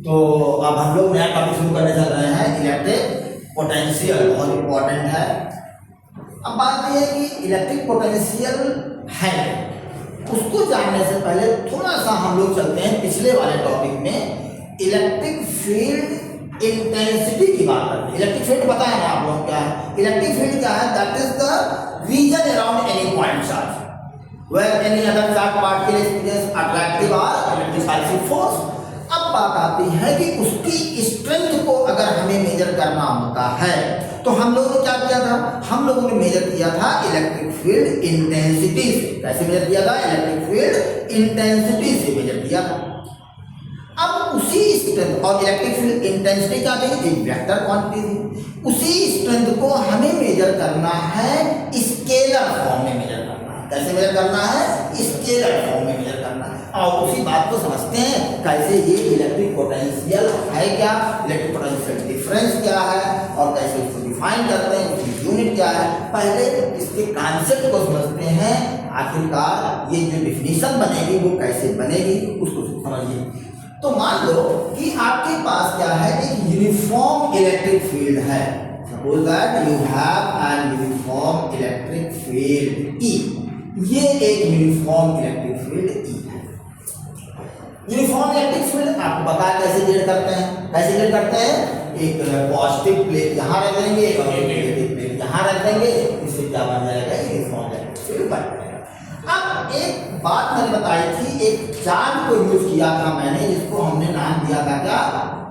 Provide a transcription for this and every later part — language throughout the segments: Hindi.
तो अब हम लोग नया टॉपिक शुरू करने चल रहे हैं, इलेक्ट्रिक पोटेंशियल। बहुत इंपॉर्टेंट है। अब बात यह है कि इलेक्ट्रिक पोटेंशियल है, उसको जानने से पहले थोड़ा सा हम लोग चलते हैं पिछले वाले टॉपिक में, इलेक्ट्रिक फील्ड इंटेंसिटी की बात करते हैं। इलेक्ट्रिक फील्ड पता है ना आप लोगों क्या है? इलेक्ट्रिक फील्ड क्या है? That is the region around any point charge where any other charge particle experience attractive और इलेक्ट्रिक फोर्स। अब बात आती है कि उसकी स्ट्रेंथ को अगर हमें मेजर करना होता है तो हम लोगों ने क्या किया था? हम लोगों ने मेजर किया था इलेक्ट्रिक फील्ड इंटेंसिटी से। कैसे मेजर किया था? इलेक्ट्रिक फील्ड इंटेंसिटी से मेजर किया था। अब उसी स्ट्रेंथ, और इलेक्ट्रिक फील्ड इंटेंसिटी क्या थी? एक वेक्टर क्वांटिटी थी। उसी स्ट्रेंथ को हमें मेजर करना है स्केलर फॉर्म में मेजर करना है। कैसे मेजर करना है? स्केलर फॉर्म में मेजर करना है। और उसी बात को समझते हैं कैसे ये इलेक्ट्रिक पोटेंशियल है क्या, इलेक्ट्रिक पोटेंशियल डिफरेंस क्या है और कैसे उसको डिफाइन करते हैं, उसकी यूनिट क्या है। पहले इसके कॉन्सेप्ट को समझते हैं, आखिरकार ये जो डिफिनीशन बनेगी वो कैसे बनेगी उसको समझिए। तो मान लो कि आपके पास क्या है? एक यूनिफॉर्म इलेक्ट्रिक फील्ड है। Suppose that you have an uniform electric field E। ये एक यूनिफॉर्म इलेक्ट्रिक फील्ड E है। यूनिफॉर्म इलेक्ट्रिक फील्ड आपको पता है कैसे जेड करते हैं? कैसे जेड करते हैं? एक पॉजिटिव प्लेट यहाँ रख देंगे और एक नेगेटिव प्लेट यहाँ रख देंगे, इससे क्या बन जाएगा? यूनिफॉर्म इलेक्ट्रिक फील्ड बन जाएगा। अब एक बात मैंने बताई थी, एक चार्ज को यूज किया था मैंने, जिसको हमने नाम दिया था क्या?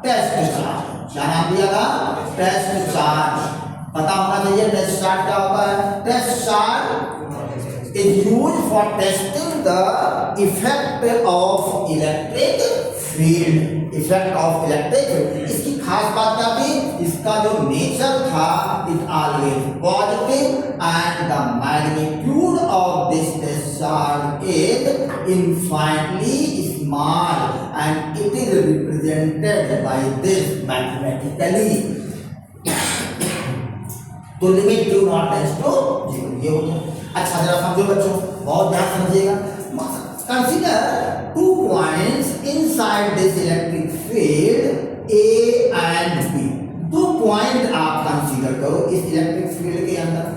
Test charge. क्या नाम दिया था? Test charge. पता होना चाहिए टेस्ट चार्ज क्या होता है। Test charge is used for testing the effect of electric field। effect of electric field। इसकी खास बात क्या थी? इसका जो नेचर था, it always positive and the magnitude of this discharge is infinitely small and it is represented by this mathematically। तो limit Q not tends to 0 ये हो गया। अच्छा जरा समझो बच्चों, बहुत ध्यान समझिएगा। Consider 2 points inside this electric field A and B। 2 point आप कंसीडर करो इस इलेक्ट्रिक फील्ड के अंदर।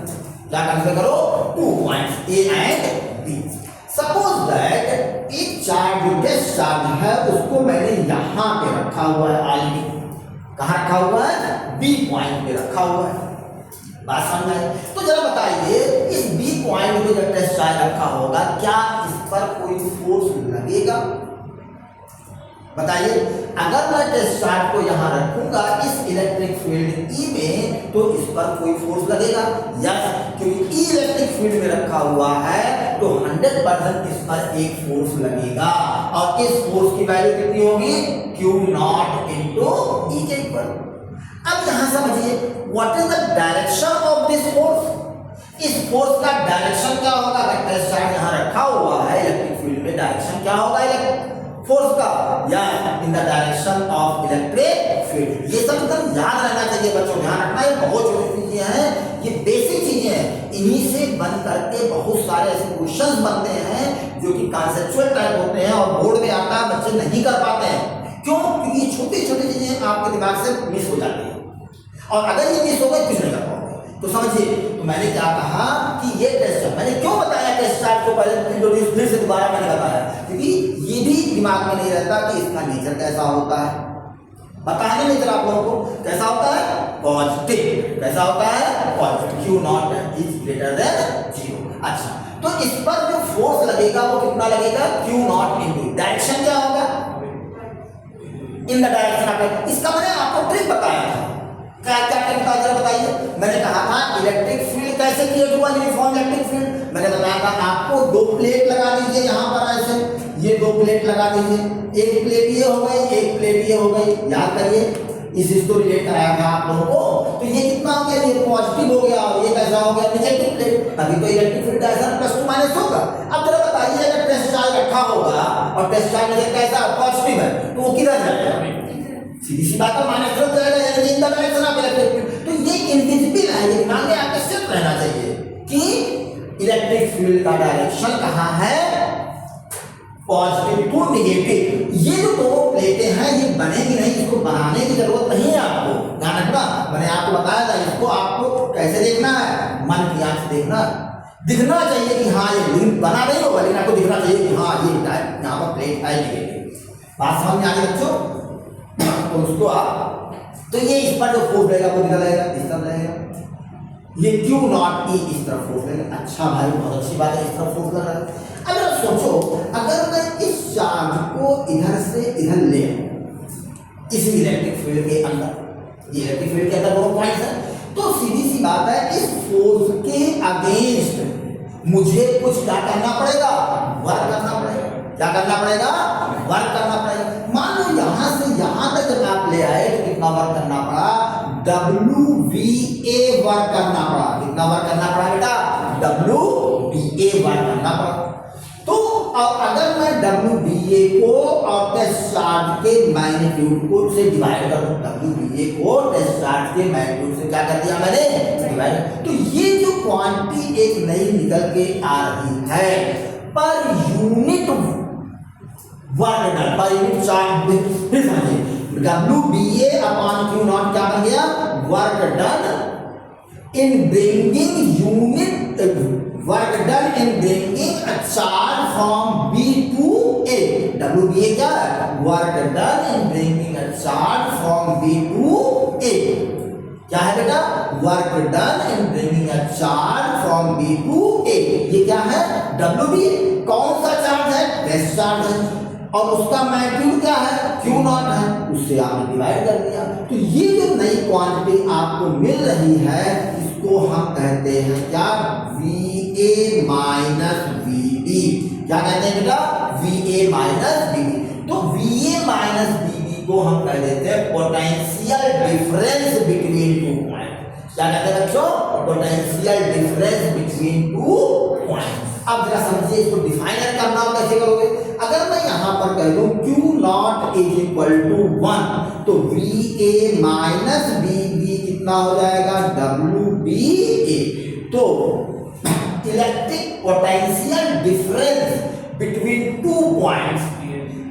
क्या कंसीडर करो? 2 points A and B। Suppose that एक चार्ज, जो टेस्ट चार्ज है, उसको मैंने यहां पे रखा हुआ है ऑलरेडी। कहां रखा हुआ है? B पॉइंट पे रखा हुआ है। बात समझ आई? तो जरा बताइए, इस B पॉइंट पे जब टेस्ट चार्ज रखा होगा, क्या इस पर कोई फोर्स लगेगा? बताइए, अगर मैं टेस्ट चार्ज को यहां रखूंगा इस इलेक्ट्रिक फील्ड E में, तो इस पर कोई फोर्स लगेगा? यस, क्योंकि E इलेक्ट्रिक फील्ड में रखा हुआ है तो 100% इस पर एक फोर्स लगेगा। और इस फोर्स की वैल्यू कितनी होगी? Q नॉट इंटू E के इक्वल। अब यहां समझिए, what is the direction of this force? इस फोर्स का डायरेक्शन क्या होगा? अगर टेस्ट चार्ज यहां रखा हुआ है इलेक्ट्रिक फील्ड में, डायरेक्शन क्या होगा फोर्स का? या in the direction of electric field. ये सब एकदम याद रहना चाहिए बच्चों, ध्यान रखना। ये बहुत छोटी चीजें हैं, ये बेसिक चीजें हैं। इन्हीं से बन करके बहुत सारे ऐसे क्वेश्चंस बनते हैं जो कि कॉन्सेप्चुअल टाइप होते हैं और बोर्ड में आता है, बच्चे नहीं कर पाते हैं। क्यों? क्योंकि छोटी छोटी चीजें आपके दिमाग से मिस हो जाती है, और अगर ये मिस हो गई कुछ नहीं कर पाओगे। तो समझिए, तो मैंने क्या कहा कि ये टेस्ट चार्ज, मैंने क्यों बताया टेस्ट चार्ज को पहले इंट्रोड्यूस, फिर से दोबारा मैंने बताया, क्योंकि ये भी दिमाग में नहीं रहता कि इसका नेचर कैसा होता है। बताने नेचर आप लोगों को कैसा होता है? पॉजिटिव। कैसा होता है? Positive. Q not is greater than 0। अच्छा, तो इस पर जो फोर्स लगेगा वो कितना लगेगा? Q नॉट इंटू डायरेक्शन क्या होगा? In the direction of. इसका मैंने आपको ट्रिक बताया था। क्या क्या ट्रिक था जरा बताइए। मैंने कहा था इलेक्ट्रिक फील्ड कैसे क्रिएट हुआ, यूनिफॉर्म इलेक्ट्रिक फील्ड। मैंने बताया था आपको 2 प्लेट लगा दीजिए यहाँ पर ऐसे, ये 2 प्लेट लगा दीजिए। एक प्लेट ये हो गई, एक प्लेट ये हो गई। याद करिए, इसी को रिलेट कराया था आप लोगों को। तो ये कितना हो गया? ये पॉजिटिव हो गया और ये कैसा हो गया? Negative plate. तभी तो इलेक्ट्रिक फील्ड ऐसा प्लस टू माइनस होगा। अब जरा बताइए, अगर टेस्ट चार्ज रखा होगा और टेस्ट चार्ज में कैसा पॉजिटिव है, तो वो किधर जाएगा? सीधी सी बात है, माइनस हो जाएगा, यानी in the direction of electric field. तो ये इनविजिबल है, ये दिमाग में आपके सेट रहना चाहिए कि इलेक्ट्रिक फील्ड का डायरेक्शन कहाँ है? Positive to negative. ये जो 2 प्लेटें हैं ये बनेगी नहीं मैंने आपको बताया था, इसको आपको कैसे देखना है, मन की आंख से देखना, दिखना चाहिए कि हाँ ये लिंक बना नहीं होगा, लेकिन आपको दिखना चाहिए कि हाँ ये यहाँ पर प्लेट है नेगेटिव। बात समझ में आ गई बच्चों? तो उसको आप, तो ये इस पर जो फोर्स रहेगा वो किधर रहेगा, इस तरफ रहेगा, ये क्यू नॉट ई इस तरफ फोर्स रहेगा। अच्छा भाई बहुत अच्छी बात है, इस तरफ फोर्स लग रहा है। अगर सोचो, अगर मैं इस चार्ज को इधर से इधर ले इस इलेक्ट्रिक फील्ड के अंदर, ये इलेक्ट्रिक फील्ड के अंदर दोनों पॉइंट्स हैं, तो सीधी सी बात है इस फोर्स के अगेंस्ट मुझे कुछ क्या करना पड़ेगा, वर्क करना पड़ेगा। क्या करना पड़ेगा, वर्क करना पड़ेगा। मान लो यहां से यहां तक जब आप ले आए तो कितना वर्क करना पड़ा, WVA वर्क करना पड़ा। कितना वर्क करना पड़ा बेटा, WVA वर्क करना पड़ा। तो अब अगर मैं WVA को और टेस्ट चार्ज के मैग्नीट्यूड को से डिवाइड कर दूं, WVA को टेस्ट चार्ज के मैग्नीट्यूड से क्या कर दिया मैंने, डिवाइड। तो ये जो क्वांटिटी एक नई निकल के आ रही है per unit work done, per unit charge, फिर समझिए WBA अपॉन Q नॉट क्या बन गया, work done in bringing unit, work done in bringing a charge from B to A। WBA क्या है, work done in bringing a charge from B to A। क्या है बेटा, work done in bringing a charge from B to A। ये क्या है, WBA। कौन सा चार्ज है, टेस्ट चार्ज है, और उसका मैग्नीट्यूड क्या है, Q नॉट है, उससे आपने डिवाइड कर दिया। तो ये जो नई क्वांटिटी आपको मिल रही है इसको हम कहते हैं क्या, VA माइनस VB। क्या कहते हैं बेटा, VA माइनस VB। तो VA माइनस VB को हम कह देते हैं potential difference between two point. क्या कहते हैं बच्चों, potential difference between two point. अब जरा समझिए इसको डिफाइन करना कैसे करोगे। अगर मैं यहां पर कह दूं Q not is equal to 1, तो VA माइनस VB कितना हो जाएगा, WBA। तो electric potential difference between two points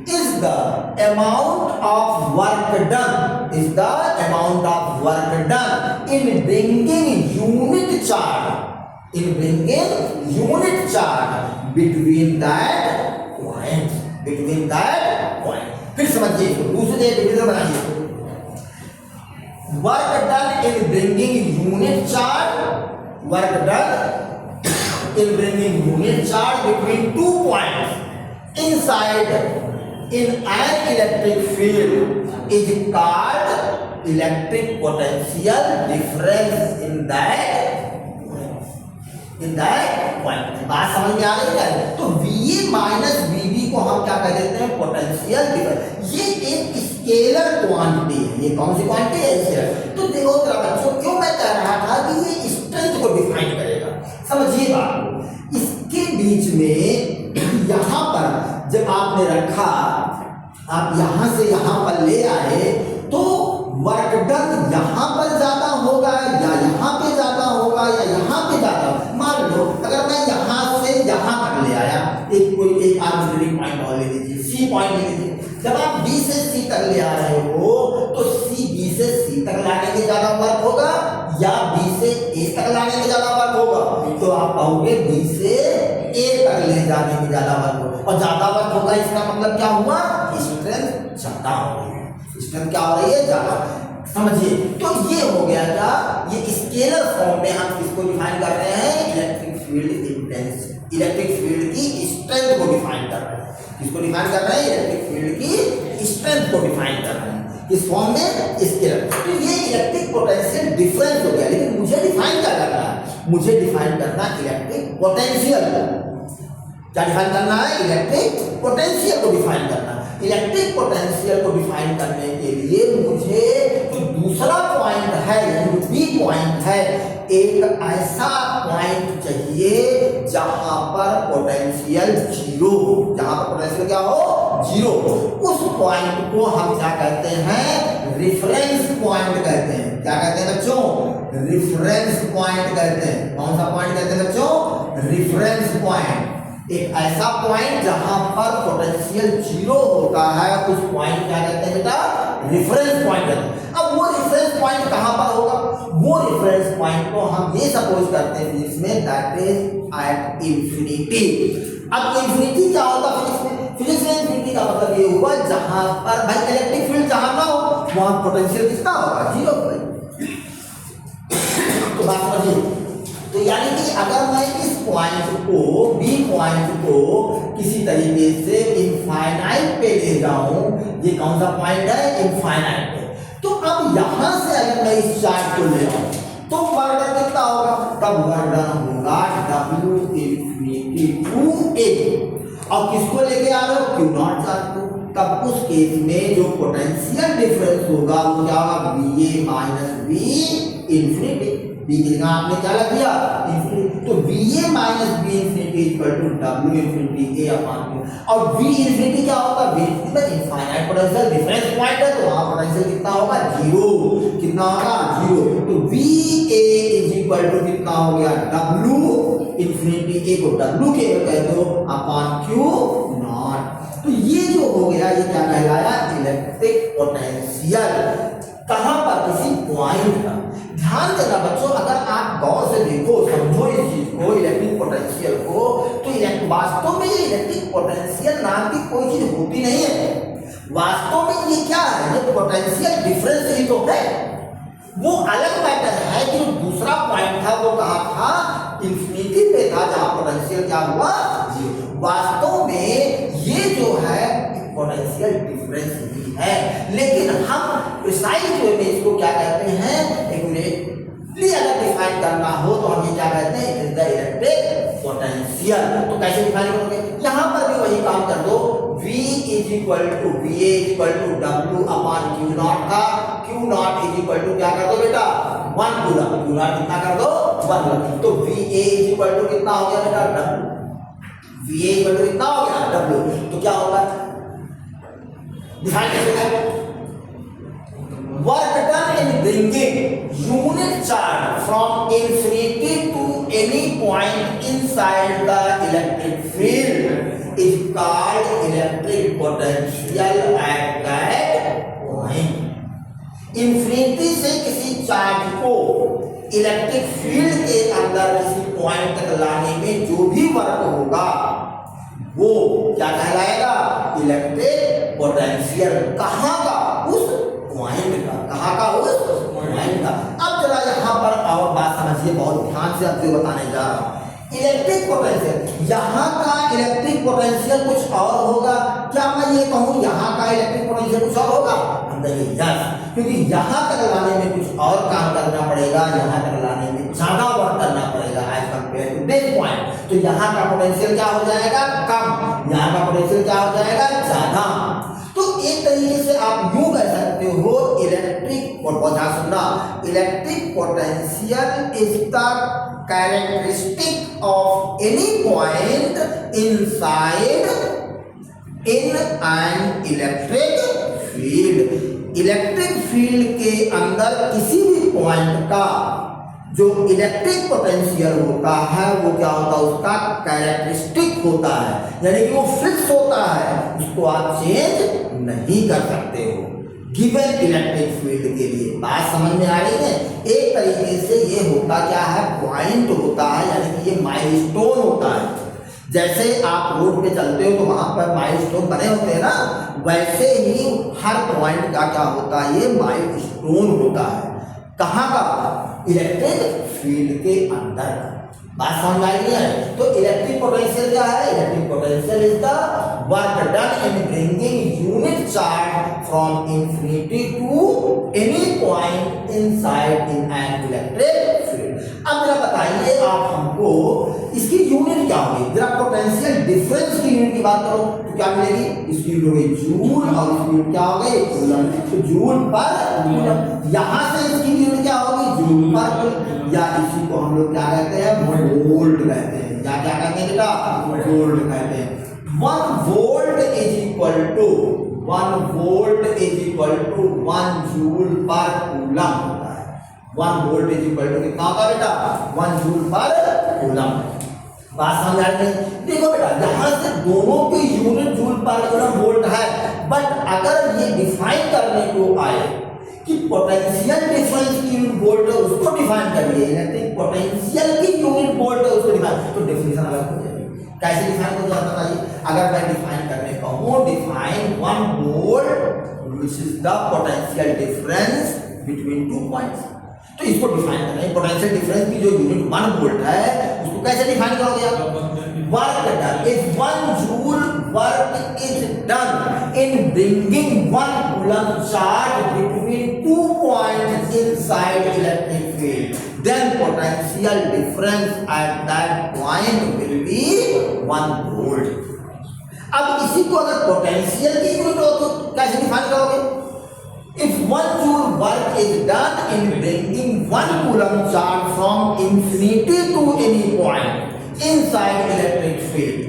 is the amount of work done, is the amount of work done in bringing unit charge, in bringing unit charge between that point, between that point। फिर समझिए दूसरे डिवीजन बनाइए, work done in bringing unit charge, work done in bringing unit charge between two points inside in an electric field is called electric potential difference in that point। बात समझ में आ रही है। तो VA माइनस VB को हम क्या कह देते हैं, पोटेंशियल डिफरेंस। ये एक स्केलर क्वांटिटी है। ये कौन सी क्वांटिटी है, स्केलर। तो देखो जरा बच्चों, क्यों मैं कह रहा था कि ये स्ट्रेंथ को डिफाइन करेगा। समझिए बात को, इसके बीच में यहां पर जब आपने रखा, आप यहां से यहां पर ले आए, तो वर्क डन यहां पर ज्यादा होगा या यहां पे ज्यादा होगा या यहां पे ज्यादा। मान लो अगर मैं यहां से यहां तक ले आया, एक आर्बिट्रेरी पॉइंट और ले लीजिए, C पॉइंट ले लीजिए। जब आप B से C तक ले आ रहे हो तो B से C तक लाने में ज्यादा वर्क होगा या B से A तक लाने में ज्यादा वर्क होगा। तो आप कहोगे B से A तक ले जाने में ज्यादा वर्क होगा, और ज्यादा वर्क होगा इसका मतलब क्या हुआ, स्ट्रेंथ ज्यादा हो रही है। स्ट्रेंथ क्या हो रही है, ज्यादा। समझिए, तो ये हो गया क्या, ये स्केलर फॉर्म में हम किसको डिफाइन कर रहे हैं, electric field intensity, electric field की स्ट्रेंथ को डिफाइन कर रहे हैं। किसको डिफाइन कर रहे हैं, इलेक्ट्रिक फील्ड की स्ट्रेंथ को डिफाइन कर रहे हैं इस फॉर्म में, स्केलर। तो ये इलेक्ट्रिक पोटेंशियल डिफरेंस हो गया। लेकिन मुझे डिफाइन क्या करना है, मुझे डिफाइन करना इलेक्ट्रिक पोटेंशियल। क्या डिफाइन करना है, इलेक्ट्रिक पोटेंशियल को डिफाइन करना। इलेक्ट्रिक पोटेंशियल को डिफाइन करने के लिए मुझे जो दूसरा पॉइंट है, यानी बी पॉइंट है, एक ऐसा पॉइंट चाहिए जहां पर पोटेंशियल जीरो, जहां पर पोटेंशियल क्या हो, जीरो। उस पॉइंट को हम क्या कहते हैं, रिफरेंस पॉइंट कहते हैं। क्या कहते हैं बच्चों, रिफरेंस पॉइंट कहते हैं। कौन सा पॉइंट कहते हैं बच्चों, रिफरेंस पॉइंट। एक ऐसा पॉइंट जहां पर पोटेंशियल जीरो होता है, उस पॉइंट क्या कहते हैं बेटा, रेफरेंस पॉइंट कहते हैं। अब वो रेफरेंस पॉइंट कहाँ पर होगा, वो रेफरेंस पॉइंट को हम ये सपोज करते हैं फिजिक्स में दैट इज एट इंफिनिटी। अब इंफिनिटी क्या होता है फिजिक्स में? फिजिक्स में इंफिनिटी का मतलब ये हुआ जहां पर भाई इलेक्ट्रिक फील्ड जहां ना हो वहां पोटेंशियल कितना होगा, जीरो होगा। तो बात समझिए, तो यानी कि अगर मैं इस पॉइंट को बी पॉइंट को किसी तरीके से इनफाइनाइट पे ले जाऊं, ये कौन सा पॉइंट है, इनफाइनाइट पे, तो अब यहां से अगर मैं इस चार्ज को ले आऊं तो वर्क डन कितना होगा, तब वर्क डन होगा W इंफिनिटी टू ए। अब किसको लेके आ रहे हो, क्यू नॉट चार्ज को, तब उस केस में जो पोटेंशियल डिफरेंस होगा वो क्या होगा, VA minus V infinity. B की जगह आपने क्या लग दिया, इंफिनिटी, तो VA minus V infinity equal to W infinity A upon Q। और V इंफिनिटी क्या होगा, V infinity infinite potential difference point है, तो वहां पोटेंशियल कितना होगा, जीरो। कितना होगा, जीरो। तो VA इज इक्वल टू कितना हो गया, W इंफिनिटी A को W के कह दो अपॉन Q नॉट। तो ये जो हो गया ये क्या कहलाया, इलेक्ट्रिक पोटेंशियल। कहां पर, किसी पॉइंट का। ध्यान देना बच्चों, अगर आप गौर से देखो समझो इस चीज को, इलेक्ट्रिक पोटेंशियल को, तो वास्तव में ये इलेक्ट्रिक पोटेंशियल नाम की कोई चीज होती नहीं है। वास्तव में ये क्या है, ये पोटेंशियल डिफरेंस ही तो है। वो अलग मैटर है कि जो दूसरा पॉइंट था वो कहाँ था, इंफिनिटी पे था, जहां पोटेंशियल क्या हुआ, जीरो। वास्तव में ये जो है पोटेंशियल डिफरेंस ही है, लेकिन हम प्रिसाइज वे में इसको क्या कहते हैं, एक्यूरेटली अगर डिफाइन करना हो तो हम ये क्या कहते हैं, it is the electric potential. तो कैसे डिफाइन करोगे, यहां पर भी वही काम कर दो, V is equal to VA equal to W upon Q not था, Q not is equal to क्या कर दो बेटा, 1 कूलम, Q नॉट कितना कर दो, 1 कूलम। तो VA इज इक्वल टू कितना हो गया बेटा, W। VA इक्वल टू कितना हो गया, W। तो क्या होगा, डिफाइन कैसे करेंगे, work done in bringing unit charge from infinity to any point inside the electric field is called electric potential at that point. Infinity से किसी चार्ज को इलेक्ट्रिक फील्ड के अंदर किसी पॉइंट तक लाने में जो भी वर्क होगा वो क्या कहलाएगा, इलेक्ट्रिक पोटेंशियल। कहां का, उस पॉइंट का, कहां का, उस पॉइंट का। अब जरा यहां पर और बात समझिए, बहुत ध्यान से आपको बताने जा रहा हूं। इलेक्ट्रिक पोटेंशियल, यहां का इलेक्ट्रिक पोटेंशियल कुछ और होगा, क्या मैं ये कहूं यहां का इलेक्ट्रिक पोटेंशियल कुछ और होगा, अंदर यस, क्योंकि यहां तक लाने में कुछ और काम करना पड़ेगा, यहां तक लाने में ज्यादा वर्क करना पड़ेगा as compare to this point. तो यहां का पोटेंशियल क्या हो जाएगा, कम, यहां का पोटेंशियल क्या हो जाएगा, ज्यादा। तो एक तरीके से आप यूं कह सकते हो, इलेक्ट्रिक सुनना, electric potential is the characteristic of any point inside in an electric field. Electric field के अंदर किसी भी पॉइंट का जो इलेक्ट्रिक पोटेंशियल होता है वो क्या होता है, उसका कैरेक्टरिस्टिक होता है, यानी कि वो फिक्स होता है, उसको आप चेंज नहीं कर सकते हो गिवन इलेक्ट्रिक फील्ड के लिए। बात समझ में आ रही है। एक तरीके से ये होता क्या है, पॉइंट होता है, यानी कि ये माइलस्टोन होता है। जैसे आप रोड पे चलते हो तो वहां पर माइलस्टोन बने होते हैं ना, वैसे ही हर पॉइंट का क्या होता है, ये माइलस्टोन होता है। कहाँ का, इलेक्ट्रिक फील्ड के अंदर का। बात समझ में आई है। तो इलेक्ट्रिक पोटेंशियल क्या है, electric potential is the work done in bringing unit charge from infinity to any point inside in an electric field. अब जरा बताइए आप हमको इसकी यूनिट क्या होगी, जरा पोटेंशियल डिफरेंस की यूनिट की बात करो तो क्या मिलेगी, इसकी यूनिट होगी जूल और इसकी यूनिट क्या होगी, कूलम। तो जूल पर कूलम, यहां से इसकी यूनिट क्या होगी, जूल पर कूलम, या इसी को हम लोग क्या कहते हैं, वोल्ट कहते हैं, या क्या कहते हैं बेटा, वोल्ट कहते हैं। 1 volt is equal to 1 volt is equal to 1 joule per coulomb होता है। 1 वोल्ट इज इक्वल टू कितना होता है बेटा, 1 जूल पर कूलम। बात समझ आ रही है। देखो बेटा, यहां से दोनों की unit joule per coulomb volt है, बट अगर ये डिफाइन करने को आए कि पोटेंशियल डिफरेंस की यूनिट वोल्ट है उसको डिफाइन करिए, इलेक्ट्रिक पोटेंशियल की यूनिट वोल्ट है उसको डिफाइन, तो डेफिनेशन अलग हो जाएगी। कैसे डिफाइन हो जाता है बताइए? अगर मैं डिफाइन करने कहूँ, define 1 volt which is the potential difference between 2 points, तो इसको डिफाइन करें। पोटेंशियल डिफरेंस की जो यूनिट 1 वोल्ट है उसको कैसे डिफाइन करोगे आप? Work done, if 1 joule work is done in bringing 1 coulomb charge between 2 points inside electric field, then potential difference at that point will be 1 volt। अब इसी को अगर पोटेंशियल की यूनिट हो तो कैसे डिफाइन करोगे? If 1 joule work is done in bringing 1 coulomb charge from infinity to any point inside electric field,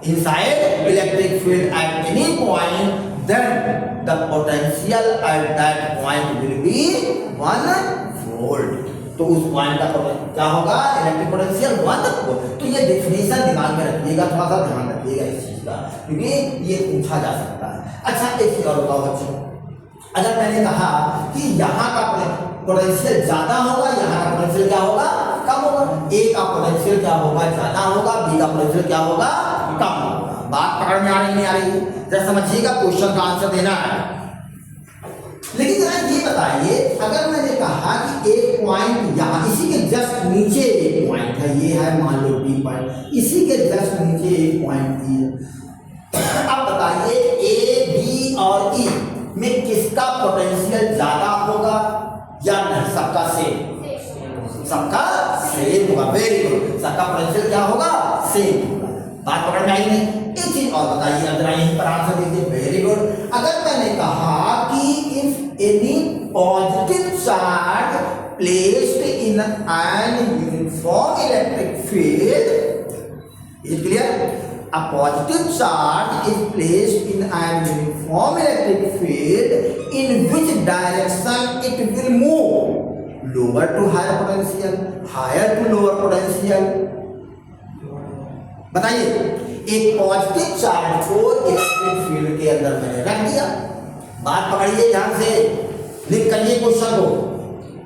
inside electric field at any point, then the potential at that point will be 1 volt। तो उस पॉइंट का क्या होगा? Electric potential 1 volt. तो ये डेफिनेशन दिमाग में रखिएगा, थोड़ा सा ध्यान रखिएगा इस चीज का, क्योंकि ये पूछा जा सकता है। अच्छा एक चीज और बताओ बच्चों, अगर मैंने कहा कि यहाँ का पोटेंशियल ज्यादा होगा, यहाँ का पोटेंशियल क्या होगा? कम होगा। ए का पोटेंशियल क्या होगा? ज्यादा होगा। बी का पोटेंशियल क्या होगा? कम होगा। बात पकड़ में आ रही नहीं आ रही? जरा समझिएगा, क्वेश्चन का आंसर देना है। लेकिन जरा ये बताइए, अगर मैंने कहा कि एक पॉइंट यहाँ इसी के जस्ट नीचे एक पॉइंट है, ये है मान लो डी पॉइंट, इसी के जस्ट नीचे एक पॉइंट दी है। अब बताइए ए बी और ई में किसका पोटेंशियल ज्यादा होगा या नहीं? सबका सेम, सबका सेम होगा। वेरी गुड, सबका पोटेंशियल क्या होगा? सेम होगा। बात पकड़ में आई नहीं? एक चीज और बताइए, अब जरा यहीं पर आंसर दीजिए। Very good. अगर मैंने कहा कि if any positive charge placed in an uniform electric field, is clear? A positive charge is placed in an uniform electric field, in which direction it will move? Lower to higher potential, higher to lower potential। बताइए, एक पॉजिटिव चार्ज को इलेक्ट्रिक फील्ड के अंदर मैंने रख दिया। बात पकड़िए ध्यान से, लिख करिए क्वेश्चन को,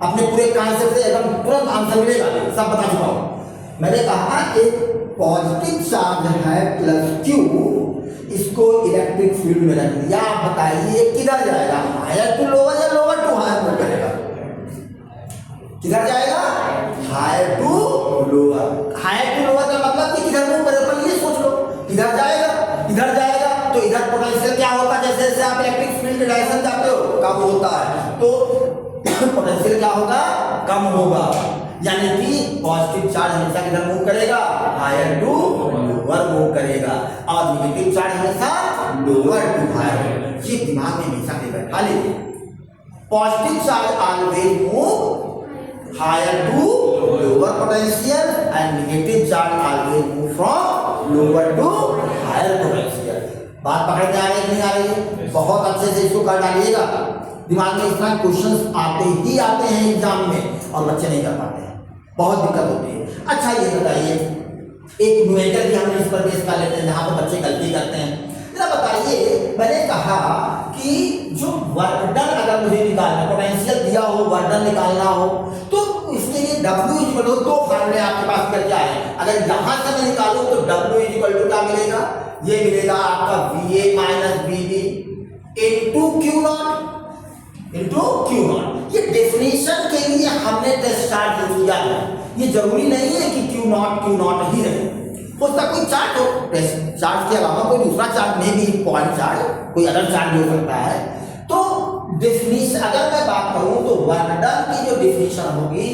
अपने पूरे कॉन्सेप्ट से एकदम तुरंत आंसर मिलेगा, सब बता चुका हूं। मैंने कहा एक पॉजिटिव चार्ज है प्लस क्यू, इसको इलेक्ट्रिक फील्ड में रख दिया। आप बताइए किधर जाएगा? हायर टू लोअर या लोअर टू हायर में करेगा? किधर जाएगा? Higher to lower. Higher to lower का मतलब कि किधर मूव करेगा? पर ये सोच लो, इधर जाएगा, इधर जाएगा, तो इधर पोटेंशियल क्या होगा? जैसे जैसे आप इलेक्ट्रिक फील्ड डायरेक्शन जाते हो कम होता है, तो पोटेंशियल क्या होगा? कम होगा। यानी कि पॉजिटिव चार्ज हमेशा किधर मूव करेगा? हायर टू लोअर मूव करेगा, और नेगेटिव चार्ज हमेशा लोअर टू हायर। ये दिमाग में हमेशा के बैठा लीजिए। Positive charge always move higher to lower potential and negative charge always move from lower to higher potential. बात पकड़ में आ रही नहीं आ रही? बहुत अच्छे से इसको कर डालिएगा। दिमाग में इस तरह क्वेश्चंस आते ही आते हैं एग्जाम में, और बच्चे नहीं कर पाते हैं, बहुत दिक्कत होती है। अच्छा ये बताइए, एक न्यूमेरिकल भी हम इस पर बेस कर लेते हैं जहां पर बच्चे गलती करते हैं। जरा बताइए, मैंने कहा कि जो वर्क डन अगर मुझे निकालना, पोटेंशियल दिया हो, वर्क डन निकालना हो, तो इसके लिए W इक्वल टू दो फार्मूले आपके पास कर क्या है? अगर यहां से मैं निकालूं तो W इक्वल टू क्या मिलेगा? ये मिलेगा आपका VA minus VB into Q not into Q not. ये डेफिनेशन के लिए हमने टेस्ट चार्ज यूज किया है। ये जरूरी नहीं है कि Q नॉट ही रहे, उसका कोई चार्ज हो, टेस्ट चार्ज के अलावा कोई दूसरा चार्ज में भी पॉइंट चार्ज, कोई अदर चार्ज हो सकता है। तो डेफिनेशन अगर मैं बात करूं तो वर्क डन की जो डेफिनेशन होगी,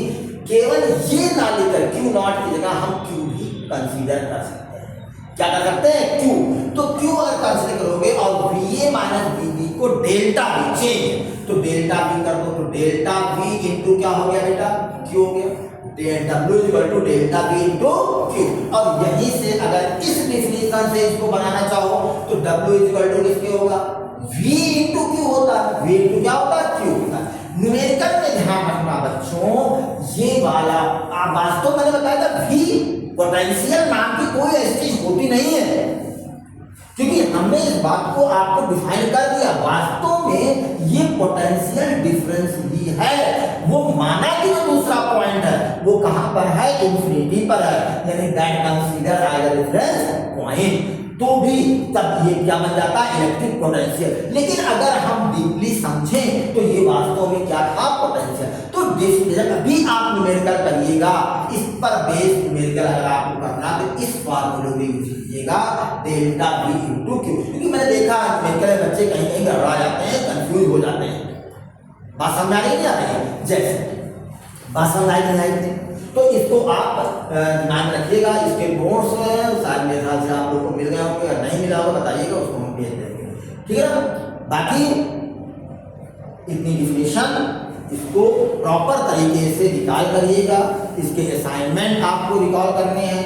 केवल ये ना लेकर Q नॉट की जगह हम Q भी कंसीडर कर सकते हैं। क्या कर सकते हैं? Q। तो Q अगर कंसीडर करोगे और VA माइनस VB को डेल्टा V चेंज, तो डेल्टा V कर दो, तो डेल्टा V इनटू क्या हो गया बेटा? Q हो गया। W equal to delta V into Q। और यहीं से अगर इस डेफिनेशन से इसको बनाना चाहो तो W इक्वल टू किसके होगा? V इनटू Q होता है। V इनटू क्या होता है? Q होता है। न्यूमेरिकल में ध्यान रखना बच्चों, ये वाला आप वास्तव मैंने बताया था V पोटेंशियल नाम की कोई ऐसी चीज होती नहीं है, क्योंकि हमने इस बात को आपको डिफाइन कर दिया। वास्तव में ये पोटेंशियल डिफरेंस ही है। वो माना कि जो दूसरा पॉइंट है वो कहां पर है, इंफिनिटी पर है, यानी that consider as a reference point, तो भी तब ये क्या बन जाता है, इलेक्ट्रिक पोटेंशियल। लेकिन अगर हम डीपली समझें तो ये वास्तव में क्या था, पोटेंशियल। तो अभी आप न्यूमेरिकल करिएगा, इस पर बेस न्यूमेरिकल अगर आपको करना तो इस फार्मूले में यूज कीजिएगा, डेल्टा V इंटू क्यू। क्योंकि मैंने देखा न्यूमेरिकल बच्चे कहीं कहीं गड़बड़ा जाते हैं, कंफ्यूज हो जाते हैं। बात समझ आ रही है, नहीं आ रही है? जैसे बात समझ आई नहीं आई, तो इसको आप ध्यान रखिएगा। इसके नोट्स शायद मेरे ख्याल से आप लोग को मिल गए होंगे, अगर नहीं मिला होगा बताइएगा, उसको हम भेज देंगे, ठीक है ना। बाकी इतनी डिफिनेशन इसको प्रॉपर तरीके से रिकॉल करिएगा, इसके असाइनमेंट आपको रिकॉल करने हैं।